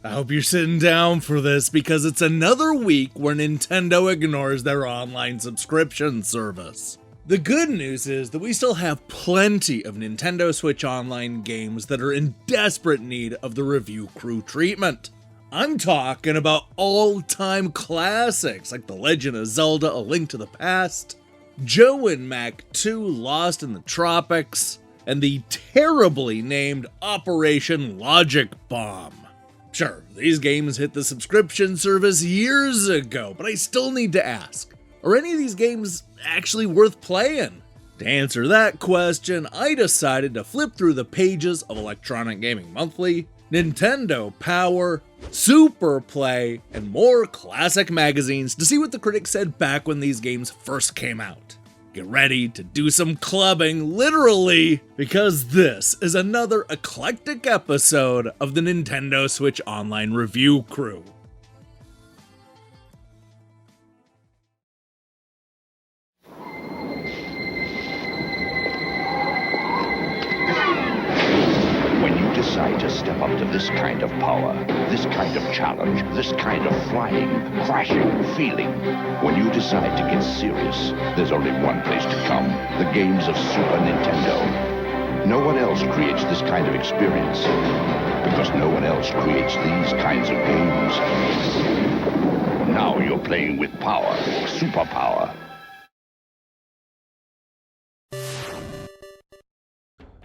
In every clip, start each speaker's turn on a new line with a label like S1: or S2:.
S1: I hope you're sitting down for this because it's another week where Nintendo ignores their online subscription service. The good news is that we still have plenty of Nintendo Switch Online games that are in desperate need of the review crew treatment. I'm talking about all-time classics like The Legend of Zelda: A Link to the Past, Joe and Mac 2: Lost in the Tropics, and the terribly named Operation Logic Bomb. Sure, these games hit the subscription service years ago, but I still need to ask, are any of these games actually worth playing? To answer that question, I decided to flip through the pages of Electronic Gaming Monthly, Nintendo Power, Super Play, and more classic magazines to see what the critics said back when these games first came out. Get ready to do some clubbing, literally, because this is another eclectic episode of the Nintendo Switch Online Review Crew.
S2: When you decide to step up to this kind of power, this kind of challenge, this kind of flying, crashing, feeling, when you decide to get serious, there's only one place to come, the games of Super Nintendo. No one else creates this kind of experience, because no one else creates these kinds of games. Now you're playing with power, superpower.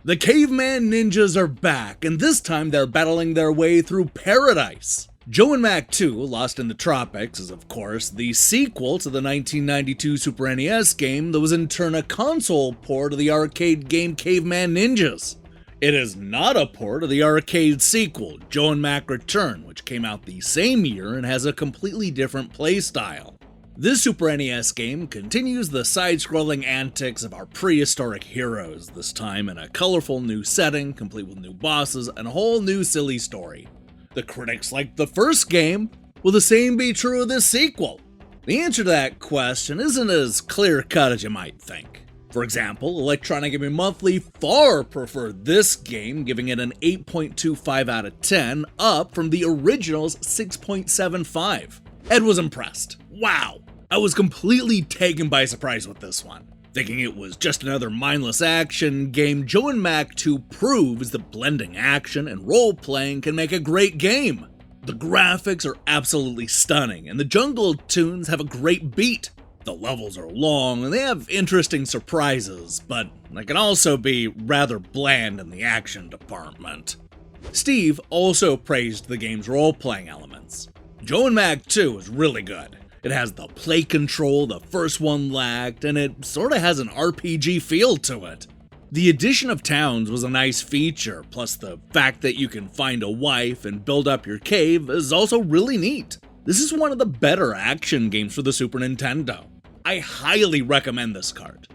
S1: The Caveman Ninjas are back, and this time they're battling their way through paradise. Joe and Mac 2: Lost in the Tropics is, of course, the sequel to the 1992 Super NES game that was in turn a console port of the arcade game Caveman Ninjas. It is not a port of the arcade sequel, Joe and Mac Return, which came out the same year and has a completely different playstyle. This Super NES game continues the side-scrolling antics of our prehistoric heroes, this time in a colorful new setting, complete with new bosses and a whole new silly story. The critics liked the first game. Will the same be true of this sequel? The answer to that question isn't as clear-cut as you might think. For example, Electronic Gaming Monthly far preferred this game, giving it an 8.25 out of 10, up from the original's 6.75. Ed was impressed. Wow! I was completely taken by surprise with this one. Thinking it was just another mindless action game, Joe and Mac 2 proves that blending action and role-playing can make a great game. The graphics are absolutely stunning, and the jungle tunes have a great beat. The levels are long, and they have interesting surprises, but they can also be rather bland in the action department. Steve also praised the game's role-playing elements. Joe and Mac 2 is really good. It has the play control the first one lacked, and it sorta has an RPG feel to it. The addition of towns was a nice feature, plus the fact that you can find a wife and build up your cave is also really neat. This is one of the better action games for the Super Nintendo. I highly recommend this card.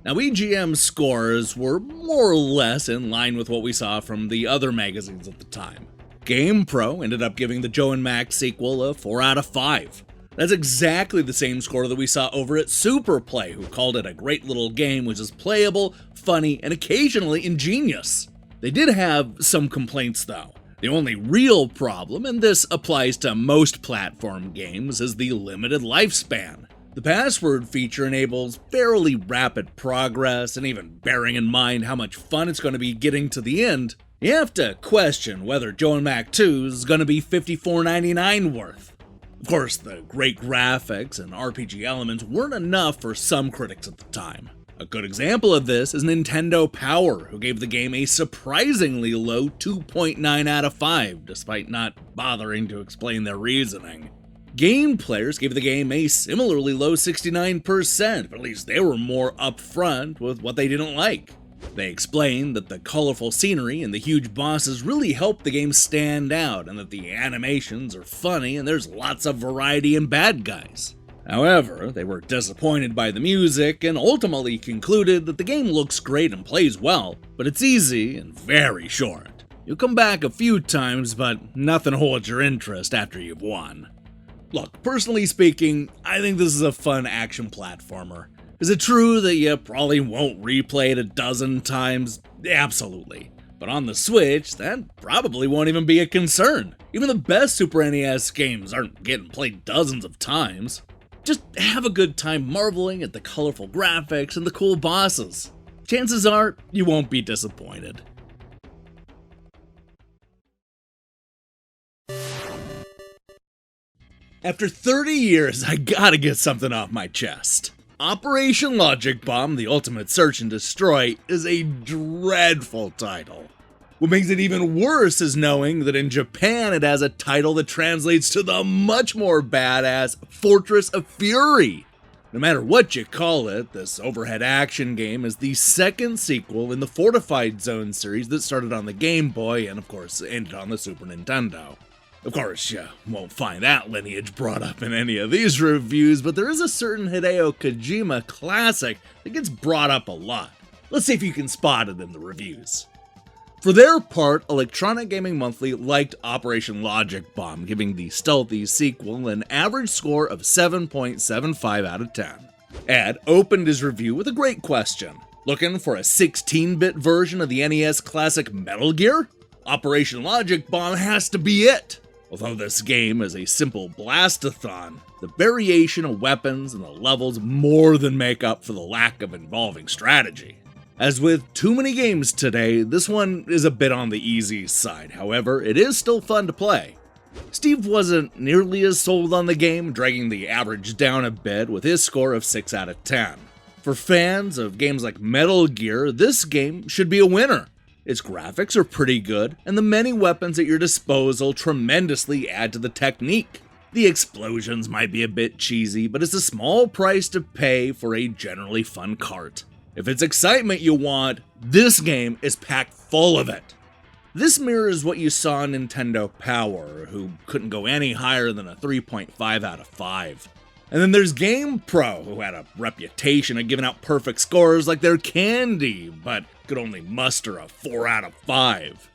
S1: Now, EGM's scores were more or less in line with what we saw from the other magazines at the time. GamePro ended up giving the Joe and Mac sequel a 4 out of 5. That's exactly the same score that we saw over at Super Play, who called it a great little game which is playable, funny, and occasionally ingenious. They did have some complaints though. The only real problem, and this applies to most platform games, is the limited lifespan. The password feature enables fairly rapid progress, and even bearing in mind how much fun it's going to be getting to the end, you have to question whether Joe and Mac 2 is going to be $54.99 worth. Of course, the great graphics and RPG elements weren't enough for some critics at the time. A good example of this is Nintendo Power, who gave the game a surprisingly low 2.9 out of 5, despite not bothering to explain their reasoning. Game Players gave the game a similarly low 69%, but at least they were more upfront with what they didn't like. They explained that the colorful scenery and the huge bosses really help the game stand out, and that the animations are funny and there's lots of variety in bad guys. However, they were disappointed by the music and ultimately concluded that the game looks great and plays well, but it's easy and very short. You'll come back a few times, but nothing holds your interest after you've won. Look, personally speaking, I think this is a fun action platformer. Is it true that you probably won't replay it a dozen times? Absolutely. But on the Switch, that probably won't even be a concern. Even the best Super NES games aren't getting played dozens of times. Just have a good time marveling at the colorful graphics and the cool bosses. Chances are, you won't be disappointed. After 30 years, I gotta get something off my chest. Operation Logic Bomb: The Ultimate Search and Destroy is a dreadful title. What makes it even worse is knowing that in Japan it has a title that translates to the much more badass Fortress of Fury. No matter what you call it, this overhead action game is the second sequel in the Fortified Zone series that started on the Game Boy and of course ended on the Super Nintendo. Of course, you won't find that lineage brought up in any of these reviews, but there is a certain Hideo Kojima classic that gets brought up a lot. Let's see if you can spot it in the reviews. For their part, Electronic Gaming Monthly liked Operation Logic Bomb, giving the stealthy sequel an average score of 7.75 out of 10. Ed opened his review with a great question. Looking for a 16-bit version of the NES classic Metal Gear? Operation Logic Bomb has to be it! Although this game is a simple blastathon, the variation of weapons and the levels more than make up for the lack of involving strategy. As with too many games today, this one is a bit on the easy side, however, it is still fun to play. Steve wasn't nearly as sold on the game, dragging the average down a bit with his score of 6 out of 10. For fans of games like Metal Gear, this game should be a winner. Its graphics are pretty good, and the many weapons at your disposal tremendously add to the technique. The explosions might be a bit cheesy, but it's a small price to pay for a generally fun cart. If it's excitement you want, this game is packed full of it. This mirrors what you saw in Nintendo Power, who couldn't go any higher than a 3.5 out of 5. And then there's GamePro, who had a reputation of giving out perfect scores like their candy, but could only muster a 4 out of 5.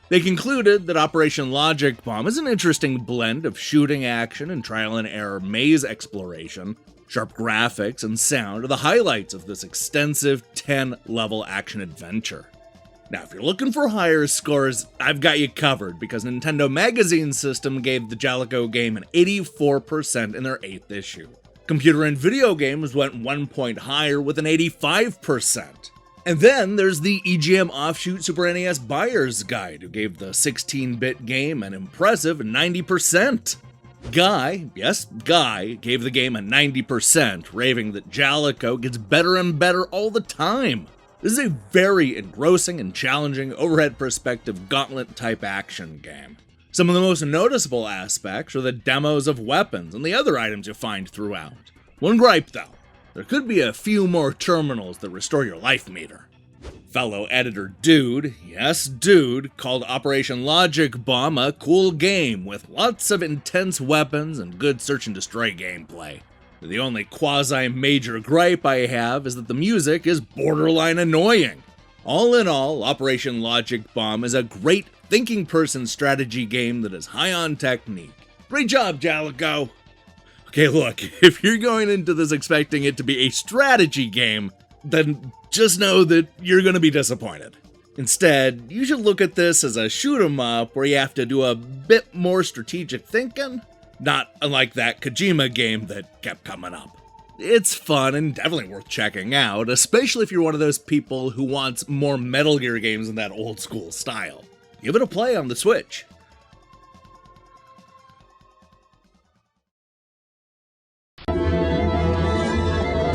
S1: They concluded that Operation Logic Bomb is an interesting blend of shooting action and trial and error maze exploration. Sharp graphics and sound are the highlights of this extensive 10-level action adventure. Now, if you're looking for higher scores, I've got you covered, because Nintendo Magazine System gave the Jaleco game an 84% in their 8th issue. Computer and Video Games went 1 point higher with an 85%. And then there's the EGM offshoot Super NES Buyer's Guide, who gave the 16-bit game an impressive 90%. Guy, yes, Guy, gave the game a 90%, raving that Jaleco gets better and better all the time. This is a very engrossing and challenging overhead perspective gauntlet-type action game. Some of the most noticeable aspects are the demos of weapons and the other items you find throughout. One gripe though, there could be a few more terminals that restore your life meter. Fellow editor Dude, yes Dude, called Operation Logic Bomb a cool game with lots of intense weapons and good search and destroy gameplay. The only quasi-major gripe I have is that the music is borderline annoying. All in all, Operation Logic Bomb is a great thinking person strategy game that is high on technique. Great job, Jaleco! Okay, look, if you're going into this expecting it to be a strategy game, then just know that you're going to be disappointed. Instead, you should look at this as a shoot 'em up where you have to do a bit more strategic thinking. Not unlike that Kojima game that kept coming up. It's fun and definitely worth checking out, especially if you're one of those people who wants more Metal Gear games in that old school style. Give it a play on the Switch.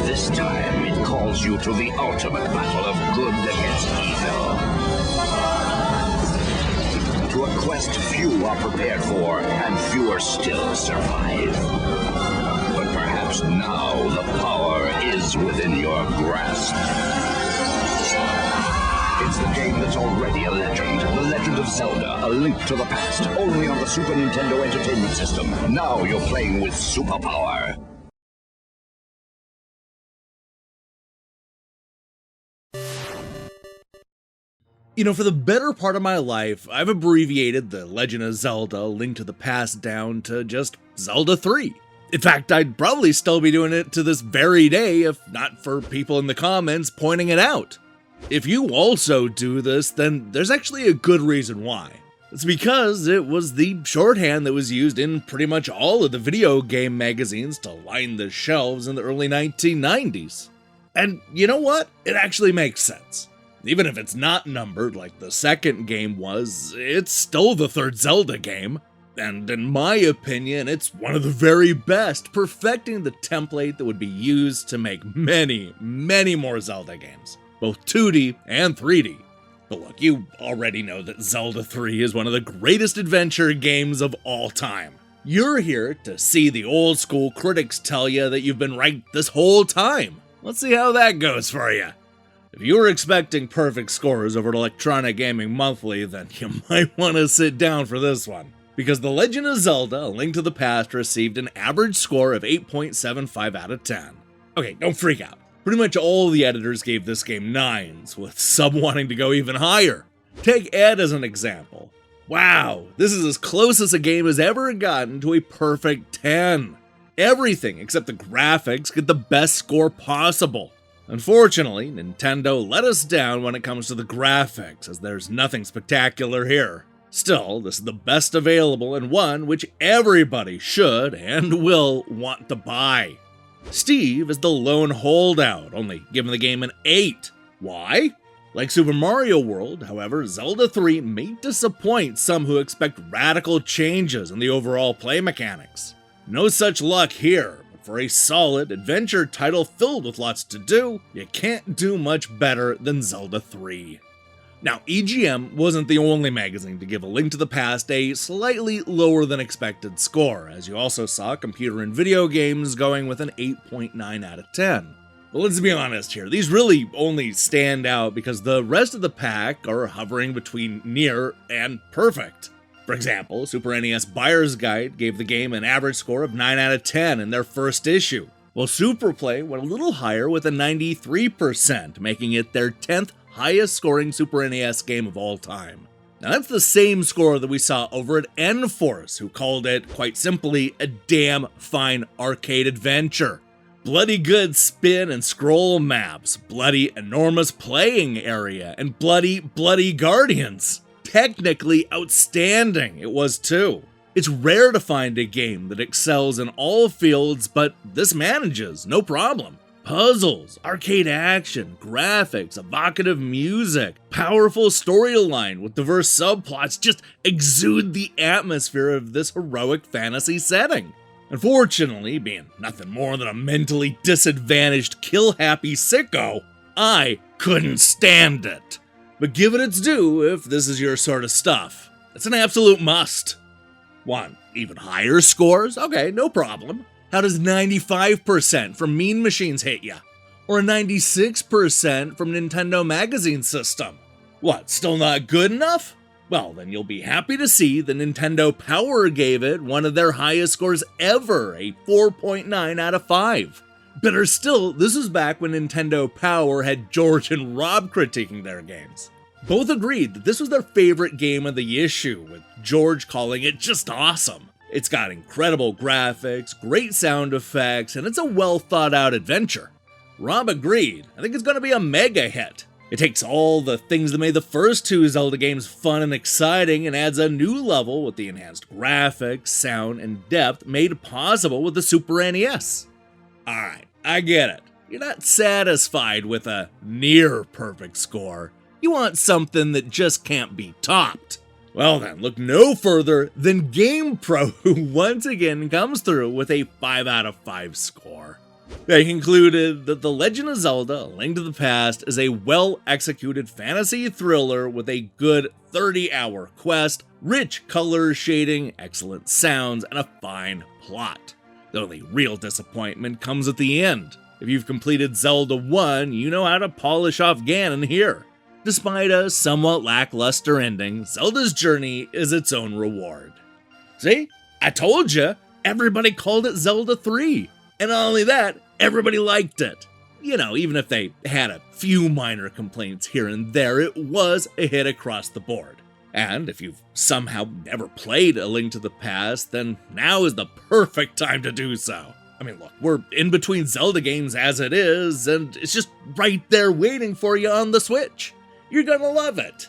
S2: This time it calls you to the ultimate battle of good against evil. To a quest few are prepared for, and fewer still survive. But perhaps now the power is within your grasp. It's the game that's already a legend. The Legend of Zelda, A Link to the Past, only on the Super Nintendo Entertainment System. Now you're playing with superpower.
S1: You know, for the better part of my life, I've abbreviated the Legend of Zelda: A Link to the Past down to just Zelda 3. In fact, I'd probably still be doing it to this very day if not for people in the comments pointing it out. If you also do this, then there's actually a good reason why. It's because it was the shorthand that was used in pretty much all of the video game magazines to line the shelves in the early 1990s. And you know what? It actually makes sense. Even if it's not numbered like the second game was, it's still the third Zelda game. And in my opinion, it's one of the very best, perfecting the template that would be used to make many, many more Zelda games, both 2D and 3D. But look, you already know that Zelda 3 is one of the greatest adventure games of all time. You're here to see the old school critics tell you that you've been right this whole time. Let's see how that goes for you. If you were expecting perfect scores over at Electronic Gaming Monthly, then you might want to sit down for this one. Because The Legend of Zelda: A Link to the Past received an average score of 8.75 out of 10. Okay, don't freak out. Pretty much all the editors gave this game 9s, with some wanting to go even higher. Take Ed as an example. Wow, this is as close as a game has ever gotten to a perfect 10. Everything except the graphics get the best score possible. Unfortunately, Nintendo let us down when it comes to the graphics, as there's nothing spectacular here. Still, this is the best available and one which everybody should and will want to buy. Steve is the lone holdout, only giving the game an 8. Why? Like Super Mario World, however, Zelda 3 may disappoint some who expect radical changes in the overall play mechanics. No such luck here, but for a solid adventure title filled with lots to do, you can't do much better than Zelda 3. Now, EGM wasn't the only magazine to give A Link to the Past a slightly lower than expected score, as you also saw Computer and Video Games going with an 8.9 out of 10. But let's be honest here, these really only stand out because the rest of the pack are hovering between near and perfect. For example, Super NES Buyer's Guide gave the game an average score of 9 out of 10 in their first issue, while Superplay went a little higher with a 93%, making it their 10th highest scoring Super NES game of all time. Now that's the same score that we saw over at N-Force, who called it, quite simply, a damn fine arcade adventure. Bloody good spin and scroll maps, bloody enormous playing area, and bloody guardians. Technically outstanding, it was too. It's rare to find a game that excels in all fields, but this manages, no problem. Puzzles, arcade action, graphics, evocative music, powerful storyline with diverse subplots just exude the atmosphere of this heroic fantasy setting. Unfortunately, being nothing more than a mentally disadvantaged, kill-happy sicko, I couldn't stand it. But give it its due if this is your sort of stuff. It's an absolute must. Want even higher scores? Okay, no problem. How does 95% from Mean Machines hit ya? Or a 96% from Nintendo Magazine System? What, still not good enough? Well, then you'll be happy to see the Nintendo Power gave it one of their highest scores ever, a 4.9 out of 5. Better still, this was back when Nintendo Power had George and Rob critiquing their games. Both agreed that this was their favorite game of the issue, with George calling it just awesome. It's got incredible graphics, great sound effects, and it's a well thought out adventure. Rob agreed. I think it's going to be a mega hit. It takes all the things that made the first two Zelda games fun and exciting and adds a new level with the enhanced graphics, sound, and depth made possible with the Super NES. Alright, I get it. You're not satisfied with a near perfect score. You want something that just can't be topped. Well then, look no further than GamePro, who once again comes through with a 5 out of 5 score. They concluded that The Legend of Zelda: A Link to the Past is a well-executed fantasy thriller with a good 30-hour quest, rich color shading, excellent sounds, and a fine plot. The only real disappointment comes at the end. If you've completed Zelda 1, you know how to polish off Ganon here. Despite a somewhat lackluster ending, Zelda's journey is its own reward. See? I told you! Everybody called it Zelda 3! And not only that, everybody liked it. You know, even if they had a few minor complaints here and there, it was a hit across the board. And if you've somehow never played A Link to the Past, then now is the perfect time to do so. I mean, look, we're in between Zelda games as it is, and it's just right there waiting for you on the Switch. You're gonna love it.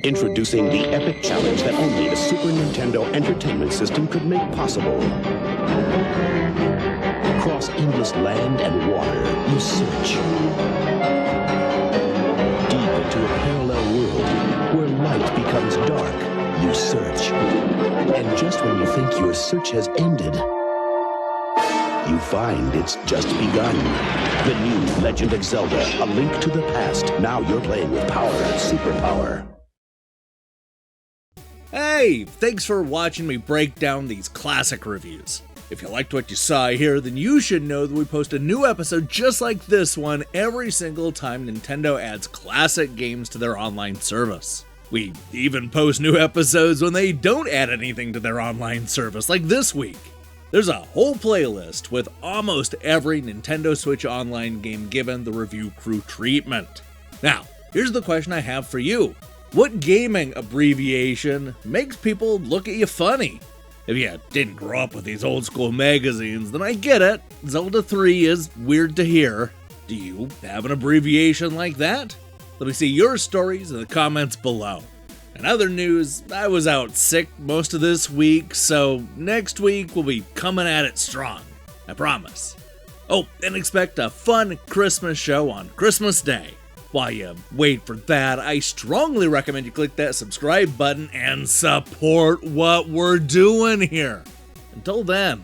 S3: Introducing the epic challenge that only the Super Nintendo Entertainment System could make possible. Across endless land and water, you search. Deep into a parallel world where light becomes dark, you search. And just when you think your search has ended, you find it's just begun. The new Legend of Zelda, A Link to the Past. Now you're playing with power and superpower.
S1: Hey, thanks for watching me break down these classic reviews. If you liked what you saw here, then you should know that we post a new episode just like this one every single time Nintendo adds classic games to their online service. We even post new episodes when they don't add anything to their online service, like this week. There's a whole playlist with almost every Nintendo Switch Online game given the review crew treatment. Now, here's the question I have for you. What gaming abbreviation makes people look at you funny? If you didn't grow up with these old school magazines, then I get it. Zelda 3 is weird to hear. Do you have an abbreviation like that? Let me see your stories in the comments below. In other news, I was out sick most of this week, so next week we'll be coming at it strong. I promise. Oh, and expect a fun Christmas show on Christmas Day. While you wait for that, I strongly recommend you click that subscribe button and support what we're doing here. Until then,